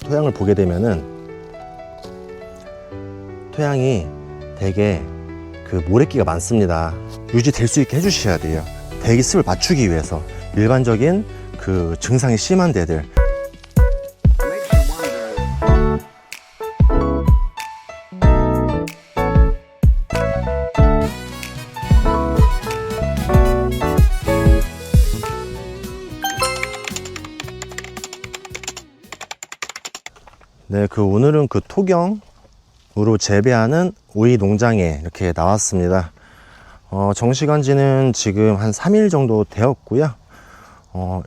토양을 보게 되면은 토양이 되게 그 모래끼가 많습니다. 유지될 수 있게 해주셔야 돼요. 대기습을 맞추기 위해서. 일반적인 그 증상이 심한 데들, 네, 오늘은 그 토경으로 재배하는 오이 농장에 이렇게 나왔습니다. 정식한 지는 지금 한 3일 정도 되었고요.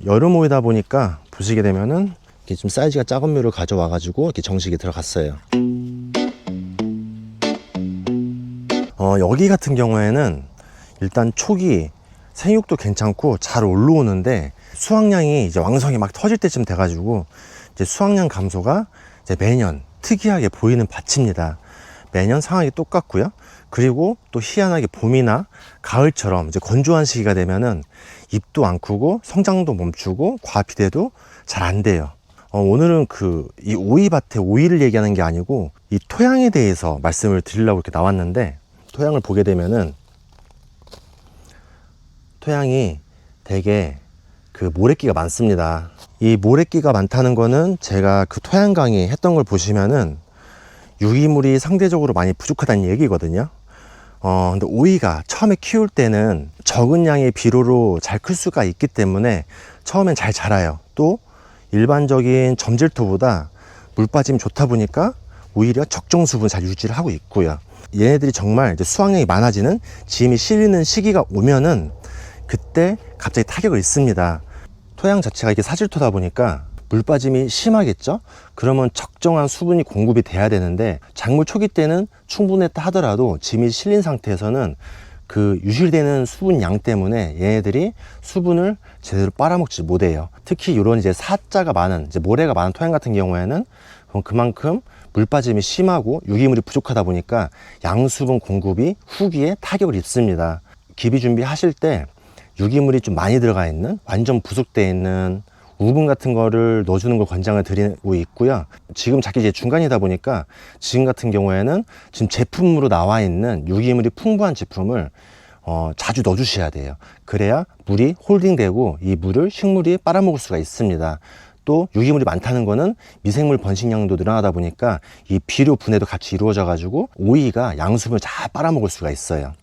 여름 오이다 보니까 보시게 되면은 이렇게 좀 사이즈가 작은 묘를 가져와 가지고 이렇게 정식이 들어갔어요. 여기 같은 경우에는 일단 초기 생육도 괜찮고 잘 올라오는데 수확량이 이제 왕성히 막 터질 때쯤 돼 가지고 이제 수확량 감소가 이제 매년 특이하게 보이는 밭입니다. 매년 상황이 똑같고요. 그리고 또 희한하게 봄이나 가을처럼 이제 건조한 시기가 되면은 잎도 안 크고 성장도 멈추고 과피대도 잘 안 돼요. 오늘은 이 오이밭의 오이를 얘기하는 게 아니고 이 토양에 대해서 말씀을 드리려고 이렇게 나왔는데, 토양을 보게 되면은 토양이 되게 그 모래끼가 많습니다. 이 모래끼가 많다는 거는 제가 그 토양 강의 했던 걸 보시면은 유기물이 상대적으로 많이 부족하다는 얘기거든요. 근데 오이가 처음에 키울 때는 적은 양의 비료로 잘 클 수가 있기 때문에 처음엔 잘 자라요. 또 일반적인 점질토보다 물 빠짐이 좋다 보니까 오히려 적정 수분 잘 유지를 하고 있고요. 얘네들이 정말 이제 수확량이 많아지는 짐이 실리는 시기가 오면은 그때 갑자기 타격을 입습니다. 토양 자체가 이게 사질토다 보니까 물 빠짐이 심하겠죠? 그러면 적정한 수분이 공급이 돼야 되는데 작물 초기 때는 충분했다 하더라도 짐이 실린 상태에서는 그 유실되는 수분 양 때문에 얘네들이 수분을 제대로 빨아먹지 못해요. 특히 이런 이제 사자가 많은, 이제 모래가 많은 토양 같은 경우에는 그만큼 물 빠짐이 심하고 유기물이 부족하다 보니까 양수분 공급이 후기에 타격을 입습니다. 기비 준비하실 때 유기물이 좀 많이 들어가 있는, 완전 부숙되어 있는 우분 같은 거를 넣어주는 걸 권장을 드리고 있고요. 지금 작기 이제 중간이다 보니까 지금 같은 경우에는 지금 제품으로 나와 있는 유기물이 풍부한 제품을 자주 넣어주셔야 돼요. 그래야 물이 홀딩되고 이 물을 식물이 빨아먹을 수가 있습니다. 또 유기물이 많다는 거는 미생물 번식량도 늘어나다 보니까 이 비료 분해도 같이 이루어져 가지고 오이가 양수분을 잘 빨아먹을 수가 있어요.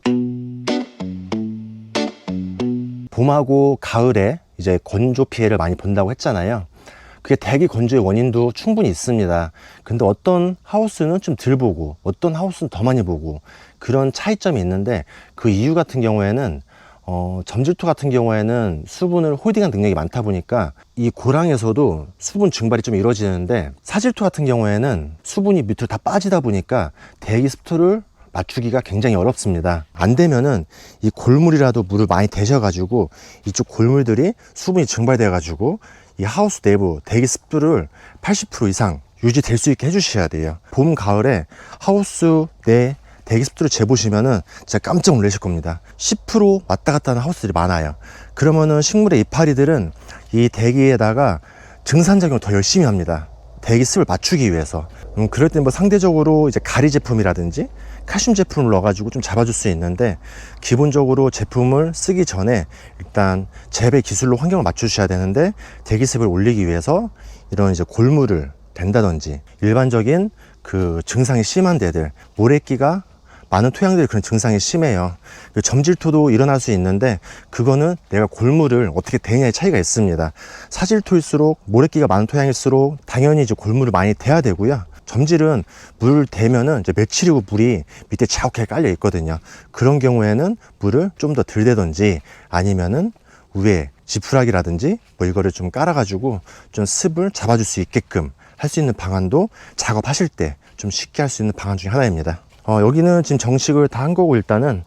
봄하고 가을에 이제 건조 피해를 많이 본다고 했잖아요. 그게 대기 건조의 원인도 충분히 있습니다. 근데 어떤 하우스는 좀 덜 보고 어떤 하우스는 더 많이 보고 그런 차이점이 있는데, 그 이유 같은 경우에는 점질토 같은 경우에는 수분을 홀딩한 능력이 많다 보니까 이 고랑에서도 수분 증발이 좀 이루어지는데, 사질토 같은 경우에는 수분이 밑으로 다 빠지다 보니까 대기 습도를 맞추기가 굉장히 어렵습니다. 안 되면은 이 골물이라도 물을 많이 대셔가지고 이쪽 골물들이 수분이 증발돼가지고 이 하우스 내부 대기 습도를 80% 이상 유지될 수 있게 해주셔야 돼요. 봄, 가을에 하우스 내 대기 습도를 재보시면은 진짜 깜짝 놀라실 겁니다. 10% 왔다 갔다 하는 하우스들이 많아요. 그러면은 식물의 이파리들은 이 대기에다가 증산작용을 더 열심히 합니다. 대기습을 맞추기 위해서. 그럴 때 뭐 상대적으로 이제 가리 제품이라든지 칼슘 제품을 넣어가지고 좀 잡아줄 수 있는데, 기본적으로 제품을 쓰기 전에 일단 재배 기술로 환경을 맞추셔야 되는데, 대기습을 올리기 위해서 이런 이제 골물을 댄다든지, 일반적인 그 증상이 심한 데들, 모래끼가 많은 토양들이 그런 증상이 심해요. 점질토도 일어날 수 있는데 그거는 내가 골물을 어떻게 대냐의 차이가 있습니다. 사질토일수록, 모래끼가 많은 토양일수록 당연히 이제 골물을 많이 대야 되고요. 점질은 물을 대면은 이제 며칠이고 물이 밑에 자욱하게 깔려 있거든요. 그런 경우에는 물을 좀 더 덜 대든지, 아니면은 위에 지푸라기라든지 뭐 이거를 좀 깔아가지고 좀 습을 잡아줄 수 있게끔 할 수 있는 방안도 작업하실 때 좀 쉽게 할 수 있는 방안 중에 하나입니다. 여기는 지금 정식을 다 한 거고, 일단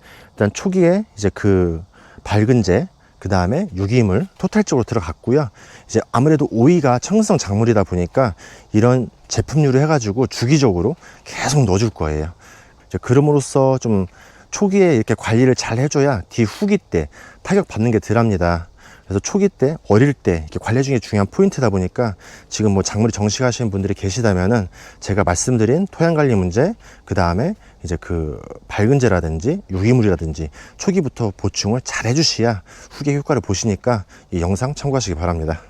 초기에 이제 그 밝은제, 그 다음에 유기물 토탈적으로 들어갔고요. 이제 아무래도 오이가 청성 작물이다 보니까 이런 제품류를 해가지고 주기적으로 계속 넣어줄 거예요. 이제 그럼으로써 좀 초기에 이렇게 관리를 잘 해줘야 뒤 후기 때 타격 받는 게 덜합니다. 그래서 초기 때, 어릴 때 이렇게 관리 중에 중요한 포인트다 보니까 지금 뭐 작물이 정식하시는 분들이 계시다면은 제가 말씀드린 토양 관리 문제, 그 다음에 이제 그 밝은제라든지 유기물이라든지 초기부터 보충을 잘 해주셔야 후기 효과를 보시니까 이 영상 참고하시기 바랍니다.